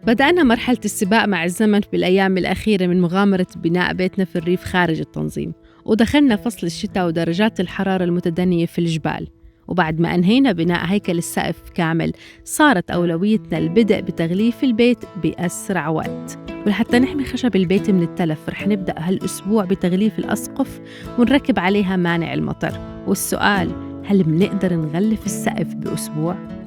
بدأنا مرحلة السباق مع الزمن بالأيام الأخيرة من مغامرة بناء بيتنا في الريف خارج التنظيم، ودخلنا فصل الشتاء ودرجات الحرارة المتدنية في الجبال. وبعد ما أنهينا بناء هيكل السقف كامل، صارت أولويتنا البدء بتغليف البيت بأسرع وقت. ولحتى نحمي خشب البيت من التلف رح نبدأ هالأسبوع بتغليف الأسقف ونركب عليها مانع المطر. والسؤال، هل منقدر نغلف السقف بأسبوع؟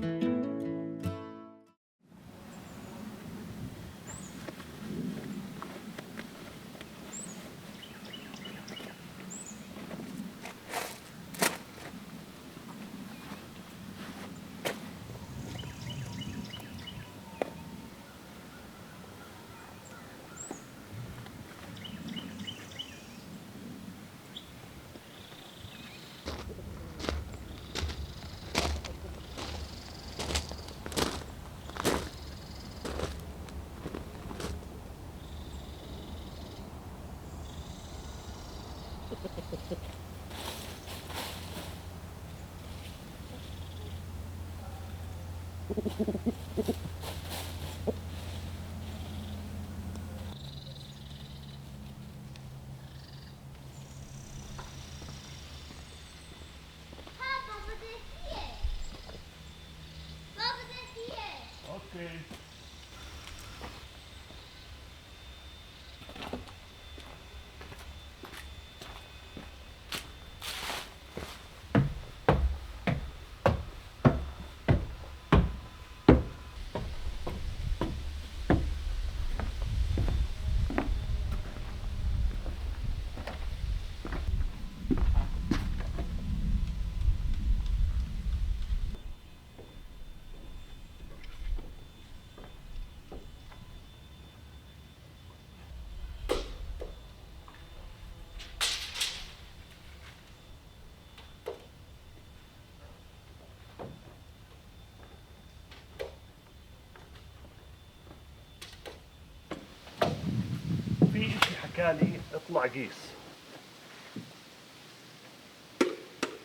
في اشي حكالي اطلع قيس.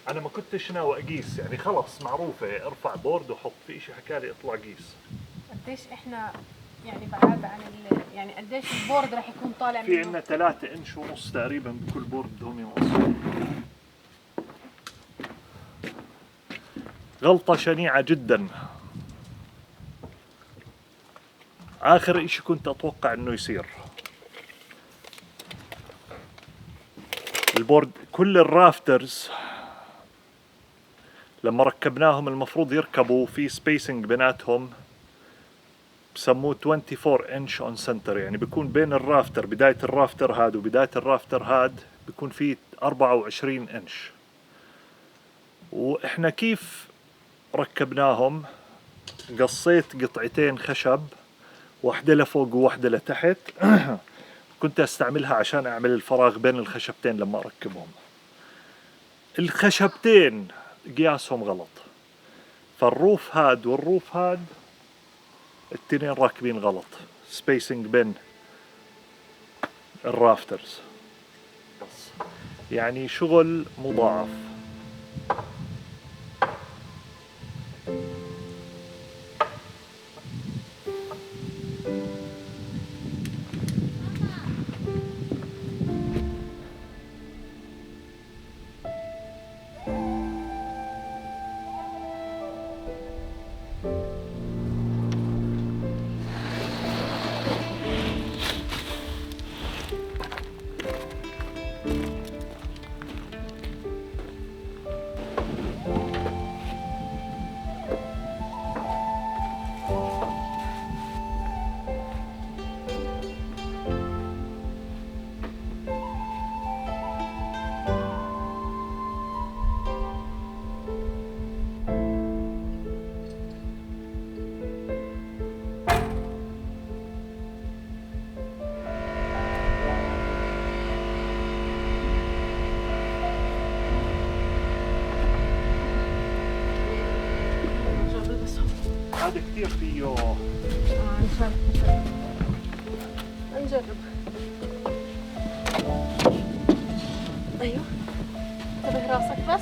انا ما كنتش ناوي اقيس، يعني خلص معروفة ارفع بورد وحط. في اشي حكالي اطلع قيس. قديش احنا يعني بعاد عن يعني قديش البورد راح يكون طالع في عندنا 3 انش ونص تقريبا بكل بورد بدهم ينقصوا. غلطة شنيعة جدا. اخر اشي كنت اتوقع انه يصير. البورد كل الرافترز لما ركبناهم المفروض يركبوا في سبيسنج بيناتهم، بسموه 24 انش اون سنتر، يعني بيكون بين الرافتر، بداية الرافتر هاد وبداية الرافتر هاد بيكون في 24 انش. واحنا كيف ركبناهم؟ قصيت قطعتين خشب، واحدة لفوق وواحدة لتحت. كنت استعملها عشان اعمل الفراغ بين الخشبتين لما اركبهم. الخشبتين قياسهم غلط، فالروف هاد والروف هاد التنين راكبين غلط، سبيسنج بين الرافترز، يعني شغل مضاعف. هذا كثير فيه. نجرب. ايوه انتبه راسك بس.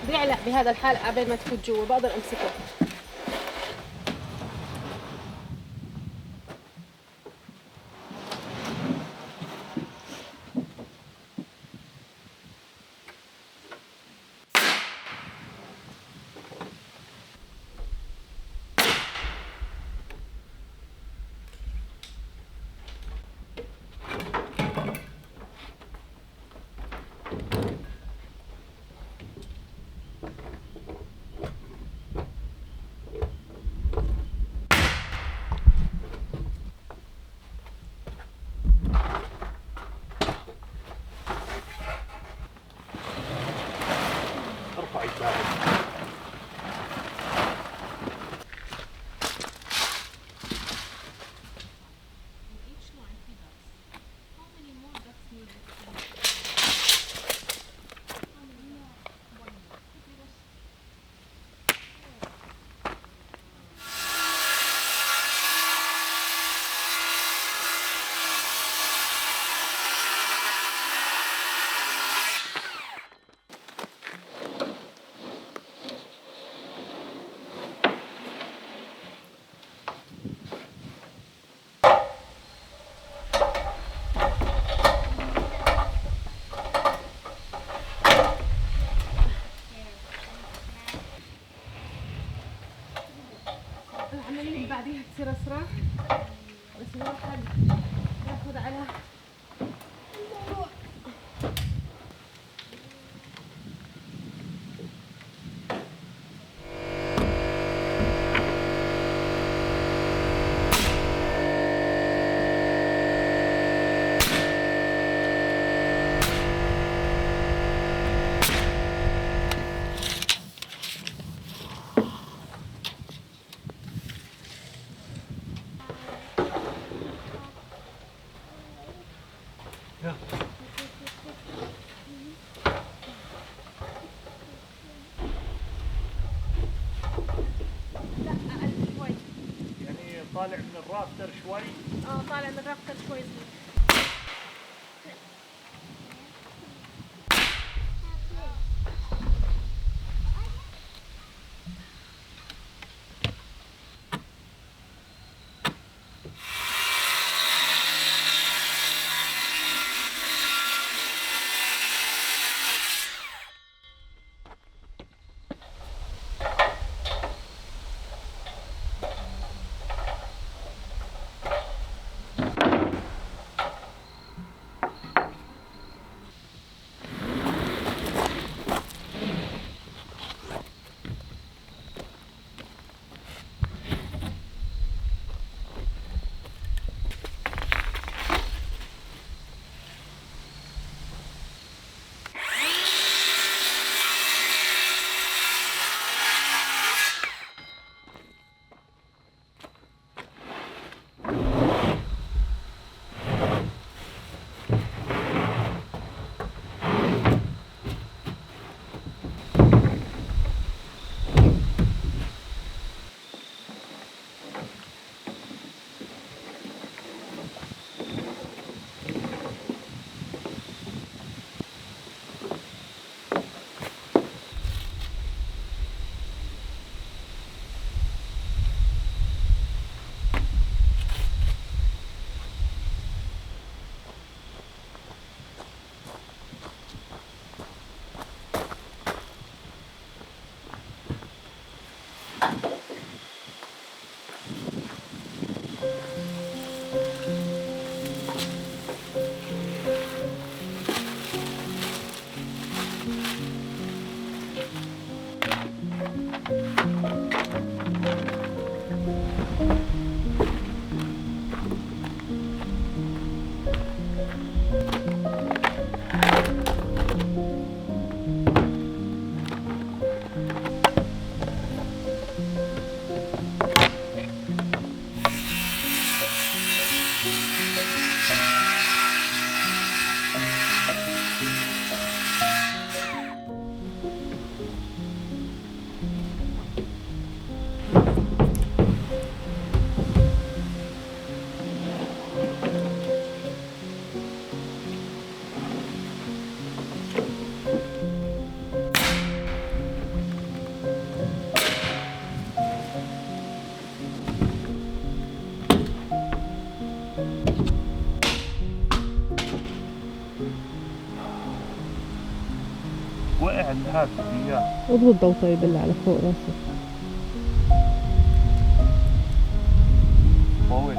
بيعلق بهذا الحال قبل ما تفوت جوا، بقدر امسكه. ارفع الباب. العملية بعديها تصير اسرع، بس الواحد ياخذ على الموضوع. يعني طالع من الرافتر شوي. طالع من الرافتر شوي. هات بدي اياه. اضبط ضو طيب بالله على فوق راسي. طويل.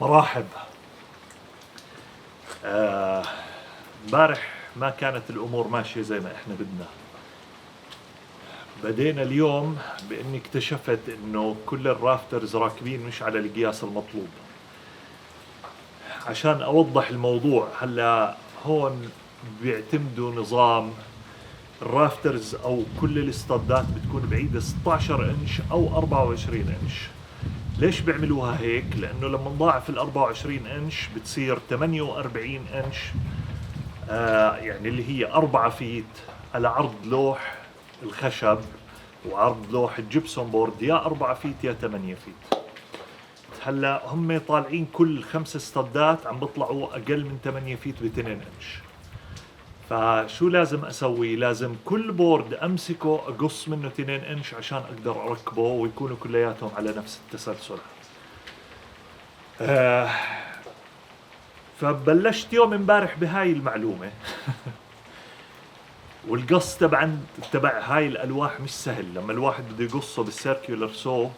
مراحب. امبارح ما كانت الأمور ماشية زي ما احنا بدنا. بدينا اليوم بإني اكتشفت إنه كل الرافترز راكبين مش على القياس المطلوب. عشان أوضح الموضوع، هلا هون بيعتمدوا نظام الرافترز أو كل الاستادات بتكون بعيدة 16 إنش أو 24 إنش. ليش بيعملوها هيك؟ لأنه لما نضاعف ال 24 إنش بتصير 48 إنش، يعني اللي هي 4 فيت على عرض لوح الخشب وعرض لوح الجبسون بورد، يا 4 فيت يا 8 فيت. هلا هم طالعين كل 5 استادات عم بيطلعوا أقل من 8 فيت ب 2 إنش. فشو لازم أسوي؟ لازم كل بورد أمسكه أقص منه 2 إنش عشان أقدر أركبه ويكونوا كلياتهم على نفس التسلسل. فبلشت يوم امبارح بهاي المعلومة. والقص تبع هاي الألواح مش سهل. لما الواحد بده يقصه بالسيركيولر سو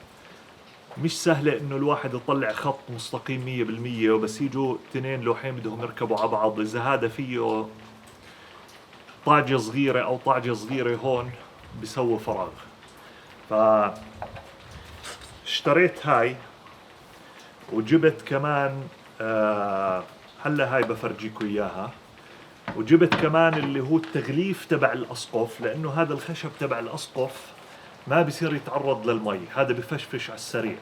مش سهلة إنه الواحد يطلع خط مستقيم 100%، وبس يجوا 2 لوحين بدهم يركبوا على بعض، إذا هذا فيه طاجة صغيرة أو طاجة صغيرة هون بيسوي فراغ. فاشتريت هاي وجبت كمان هلا هاي بفرجيكم إياها، وجبت كمان اللي هو التغليف تبع الأسقف، لأنه هذا الخشب تبع الأسقف ما بيصير يتعرض للمي، هذا بفشفش على السريع.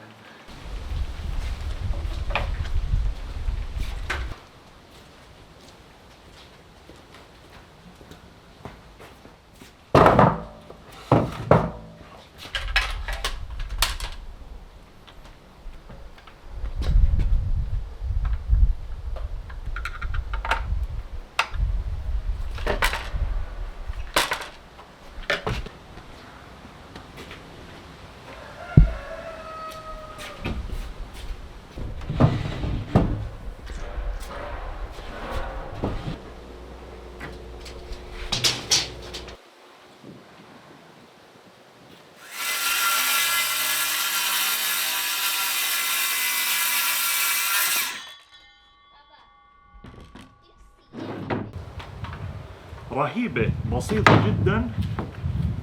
رهيبة، بسيطة جدا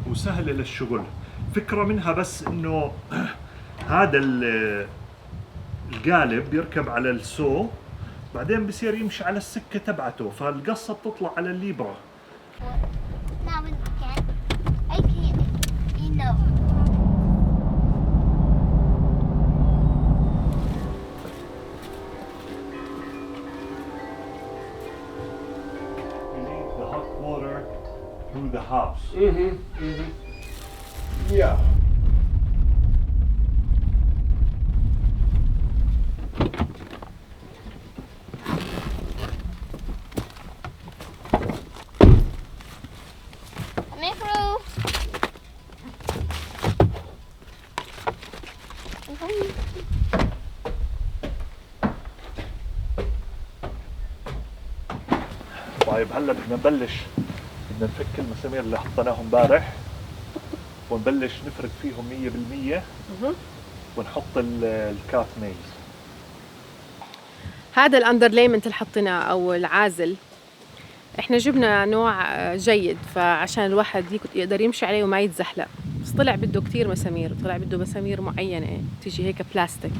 وسهلة للشغل. فكرة منها بس انه هذا القالب بيركب على السو، بعدين بصير يمشي على السكة تبعته، فالقصة بتطلع على الليبرة. Now again, I can't, you know. You need the hot water through the house. Yeah. Micro. طيب هلا بدنا نبلش، بدنا نفك المسامير اللي حطيناهم امبارح ونبلش نفرد فيهم 100% ونحط الكات نيلز. هذا الاندرليمنت اللي حطيناه او العازل، احنا جبنا نوع جيد فعشان الواحد يقدر يمشي عليه وما يتزحلق، بس طلع بده كتير مسامير، طلع بده مسامير معينة تيجي هيك بلاستيك.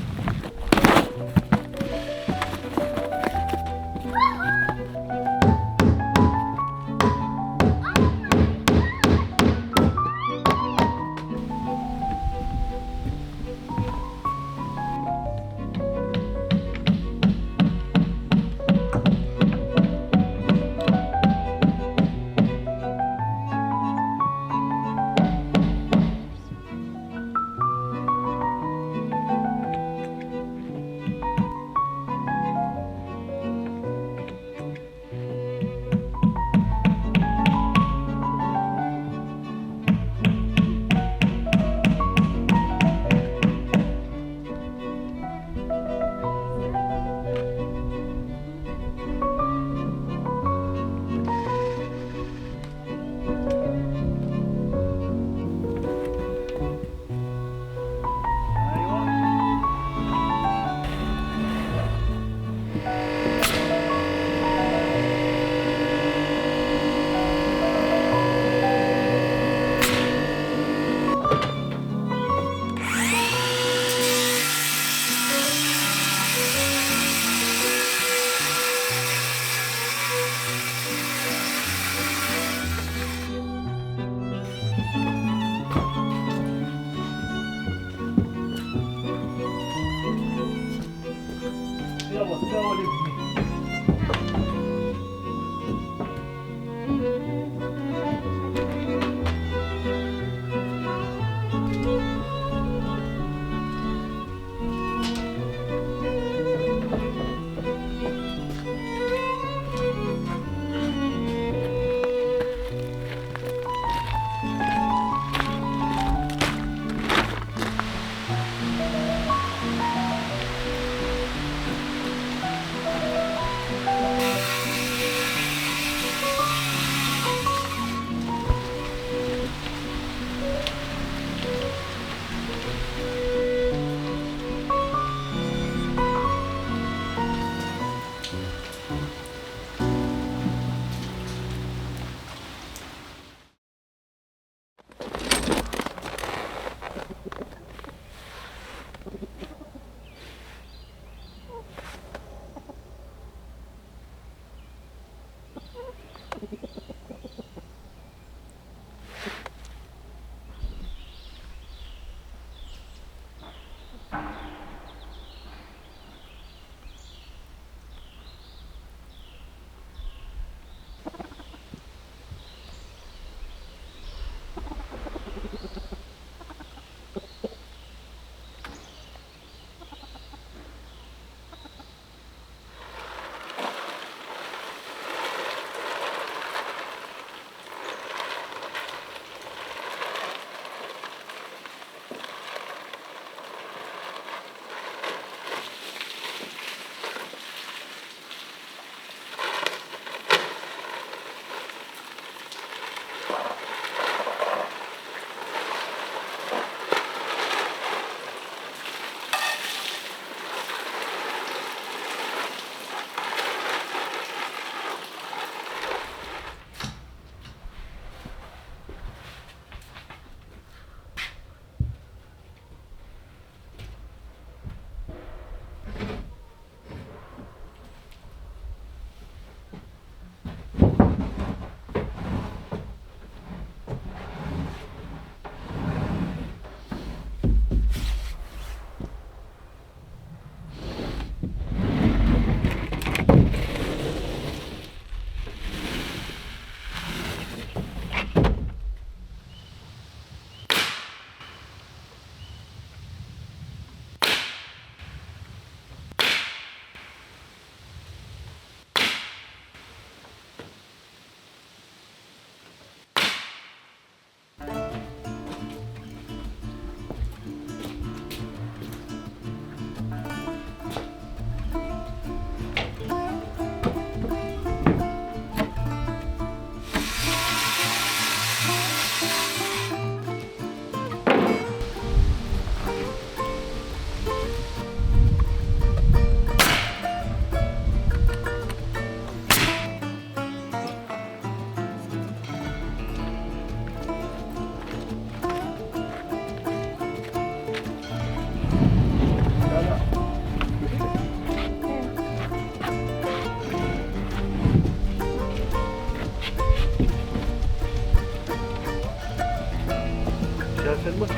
يلا تساوي ابني.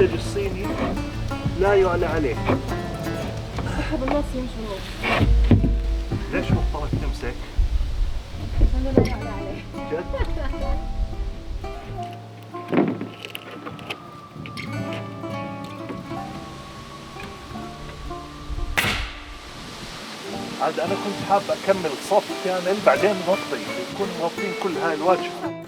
المنتج الصيني لا يعلى عليه. بالنص يمشي النص. ليش مضطرك تمسك؟ أنا لا يعلى عليه. جد؟ عاد انا كنت حاب اكمل صف كامل بعدين نغطي، نكون مغطين كل هاي الواجهه.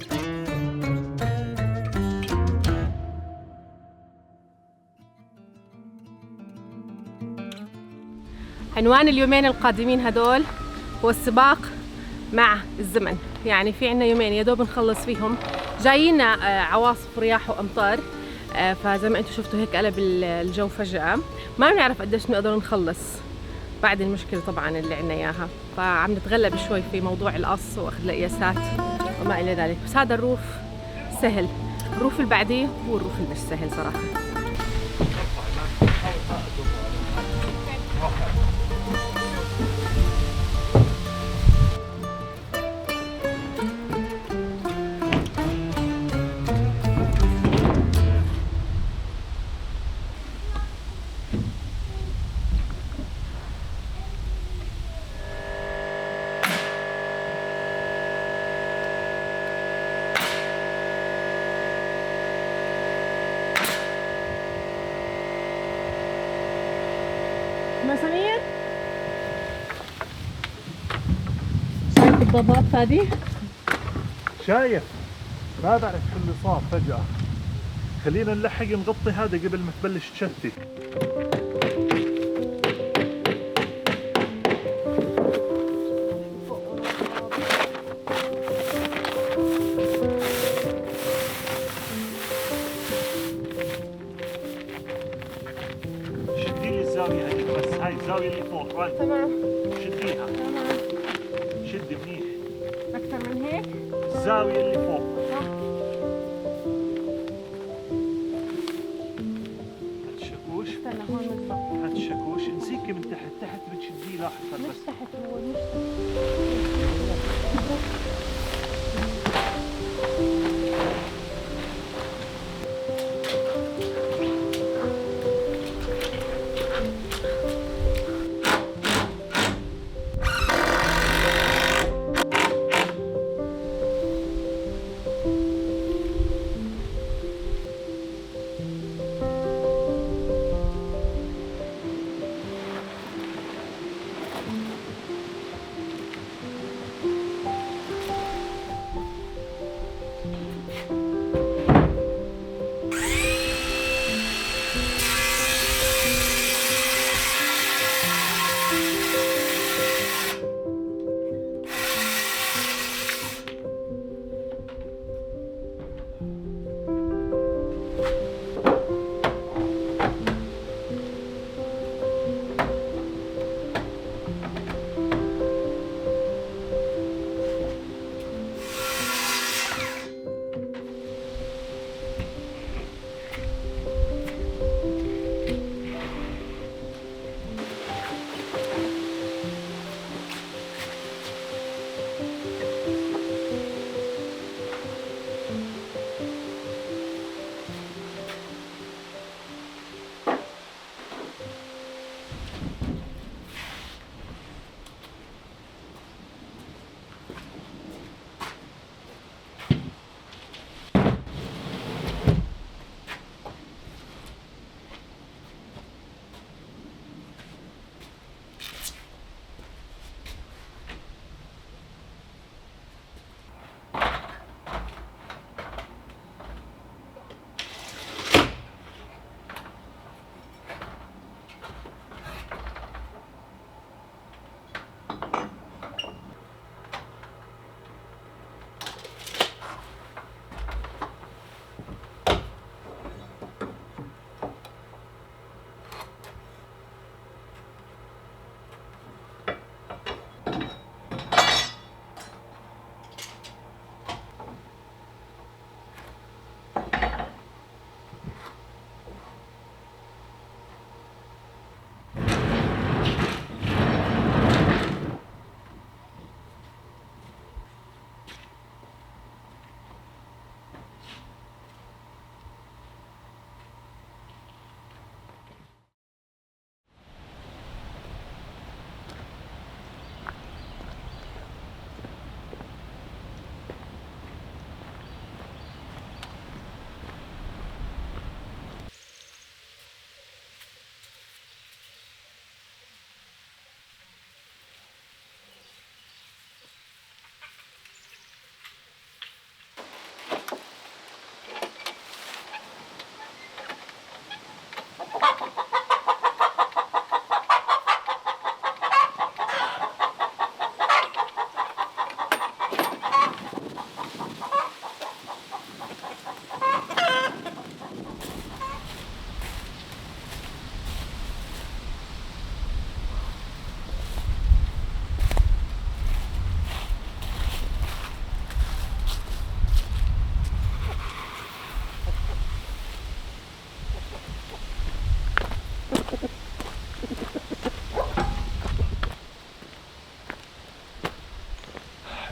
عنوان اليومين القادمين هدول هو السباق مع الزمن. يعني في عنا يومين يا دوب نخلص فيهم، جايين عواصف رياح وامطار، فزي ما انتم شفتوا هيك قلب الجو فجأة، ما بنعرف قديش بنقدر نخلص بعد المشكلة طبعا اللي عنا اياها، فعم نتغلب شوي في موضوع القص واخذ القياسات وما الى ذلك. بس هذا الروف سهل، الروف اللي بعديه هو الروف اللي مش سهل صراحة. مسامير شايف الضباب هذه؟ شايف؟ ما بعرف شو اللي صار فجأة. خلينا نلحق نغطي هذا قبل ما تبلش تشتي. شدي لي الزاوية هذيك بس، هاي الزاوية اللي فوق رد. تمام شديها. تمام. شدي منيح. أكثر من هيك؟ الزاوية اللي فوق. هات الشاكوش. استنى هون بالضبط. هات الشاكوش، امسكي من تحت، تحت بتشديه لاحقا مش بس. تحت، هو مش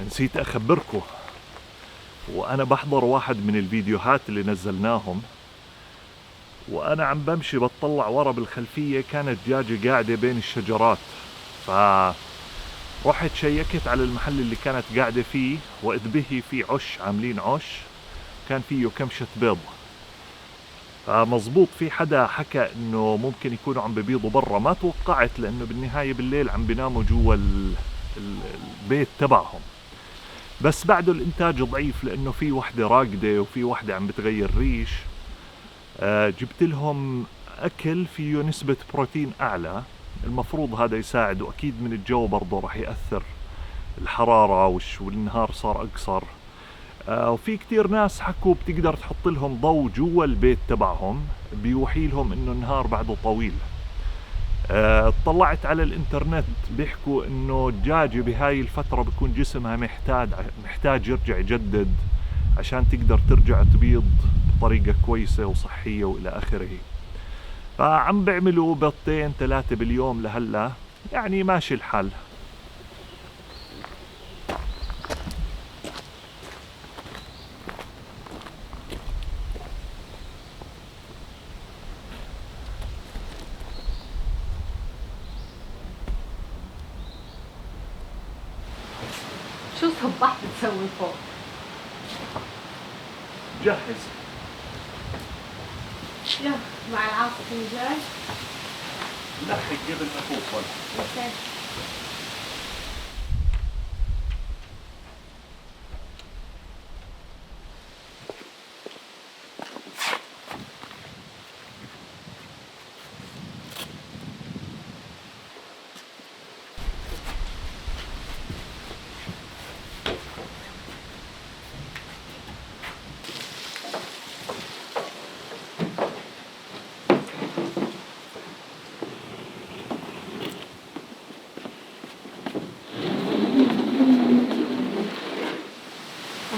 نسيت أخبركم، وأنا بحضر واحد من الفيديوهات اللي نزلناهم، وأنا عم بمشي بتطلع ورا بالخلفية كانت دجاجة قاعدة بين الشجرات. فرحت شيكت على المحل اللي كانت قاعدة فيه، وإذ به في عش، عاملين عش كان فيه كمشة بيض. فمزبوط في حدا حكى إنه ممكن يكونوا عم ببيضوا برا، ما توقعت، لأنه بالنهاية بالليل عم بيناموا جوا البيت تبعهم. بس بعده الإنتاج ضعيف، لأنه في وحدة راقدة وفي وحدة عم بتغير ريش. جبت لهم أكل فيه نسبة بروتين أعلى، المفروض هذا يساعد، وأكيد من الجو برضه راح يأثر، الحرارة والنهار صار أقصر. وفي كتير ناس حكوا بتقدر تحط لهم ضوء جوا البيت تبعهم بيوحي لهم إنه النهار بعده طويل. اطلعت على الإنترنت بيحكوا إنه الدجاجة بهاي الفترة بيكون جسمها محتاج يرجع يجدد عشان تقدر ترجع تبيض بطريقة كويسة وصحية وإلى آخره. فعم بيعملوا بيضتين 3 باليوم لهلا، يعني ماشي الحال. شو صبحت تسوي فوق؟ جهز. يلا مع العاصفة جاي. لحق قبل ما توصل. اوكي.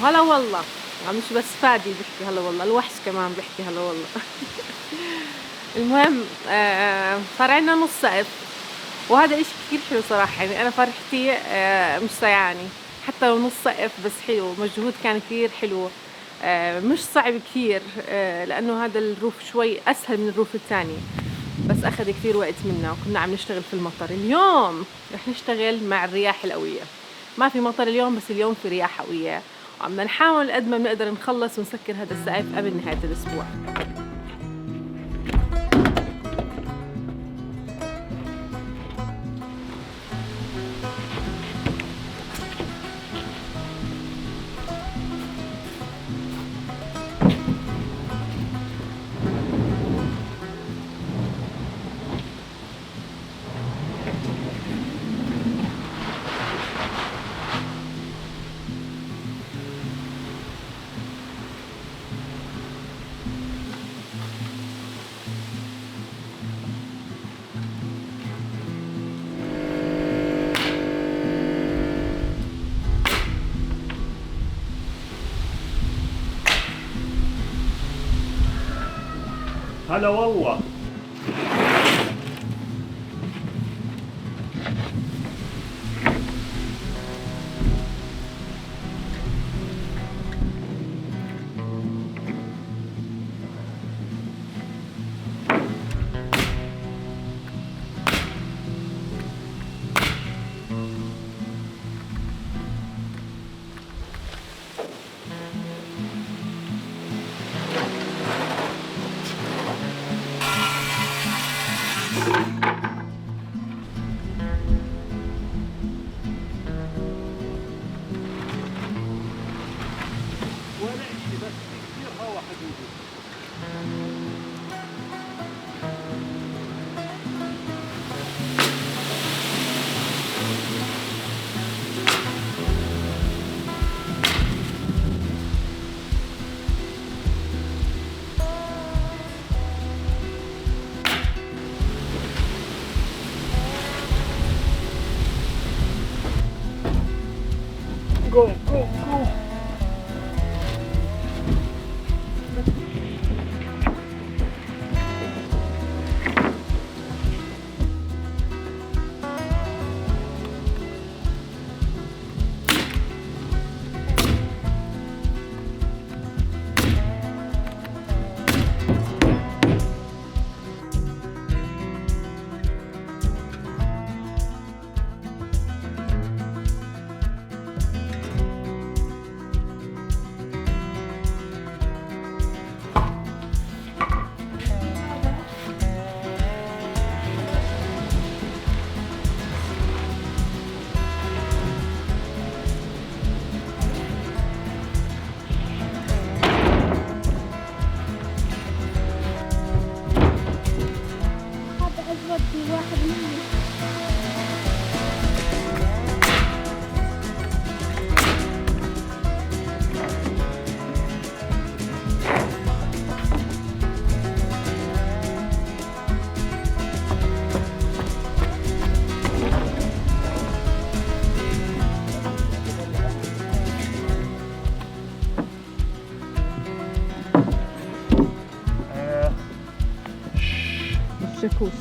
هلا والله، مش بس فادي بيحكي هلا والله، الوحش كمان بيحكي هلا والله. المهم صار عندنا نص سقف، وهذا إشي كتير حلو صراحة. يعني أنا فرحتي مش سيعاني، حتى لو نص سقف بس حلو. مجهود كان كتير حلو، مش صعب كتير، لأنه هذا الروف شوي أسهل من الروف الثاني، بس أخذ كتير وقت منا، وكنا عم نشتغل في المطر. اليوم رح نشتغل مع الرياح القوية. ما في مطر اليوم، بس اليوم في رياح قوية، وعم نحاول قد ما بنقدر نخلص ونسكر هذا السقف قبل نهاية الأسبوع. هلا والله. Go, go, go. شاكوش.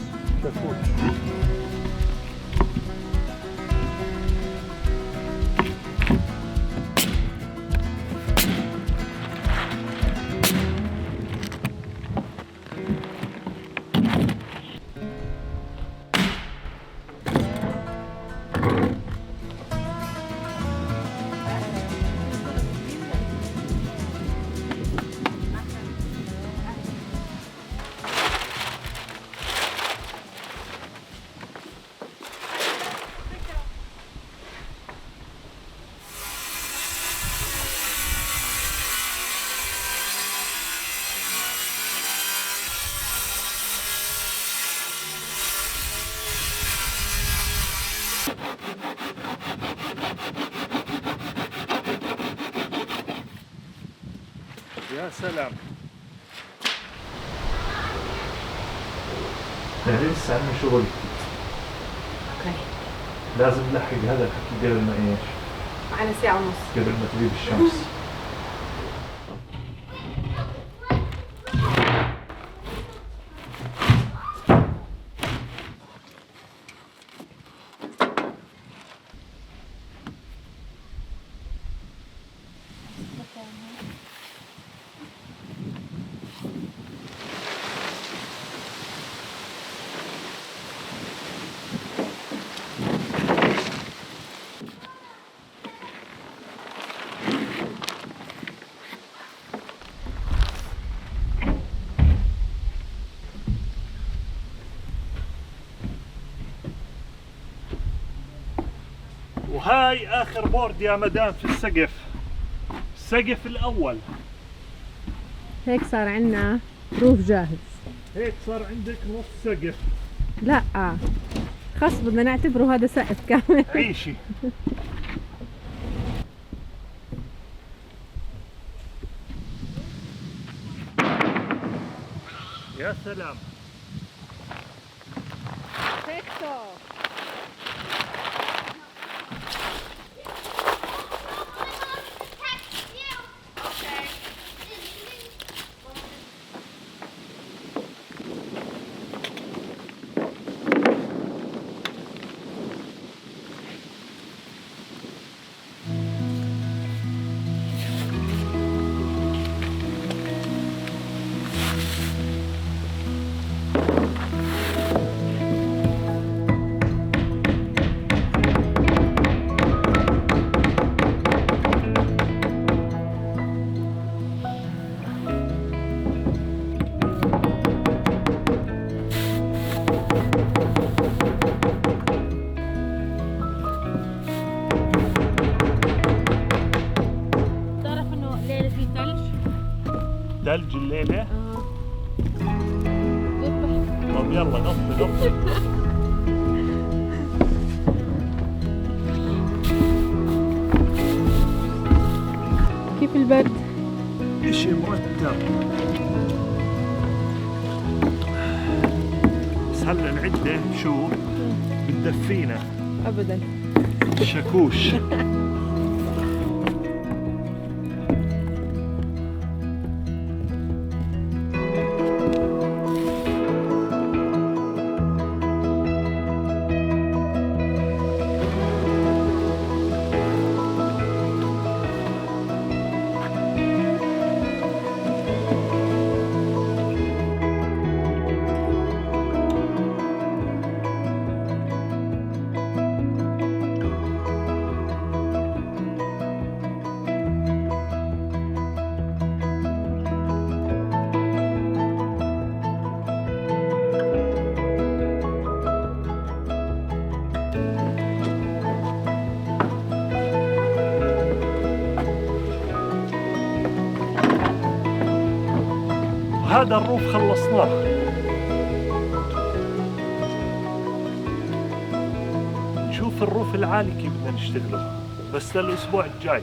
يا سلام. لسه عندنا شغل. اوكي. لازم نلحق هذا الحكي قبل ما ايش؟ معنا ساعة ونص. قبل ما تغيب الشمس. وهاي آخر بورد يا مدام في السقف. السقف الأول. هيك صار عنا روف جاهز. هيك صار عندك نص سقف. لا خلص بدنا نعتبره هذا سقف كامل. عيشي. يا سلام. ثلج الليلة؟ طب يلا نطي. كيف البرد؟ اشي مرتب. بس هلا العدة شو؟ بتدفينا. ابدا. شاكوش. هذا الروف خلصناه. نشوف الروف العالي كيف بدنا نشتغله بس للأسبوع الجاي.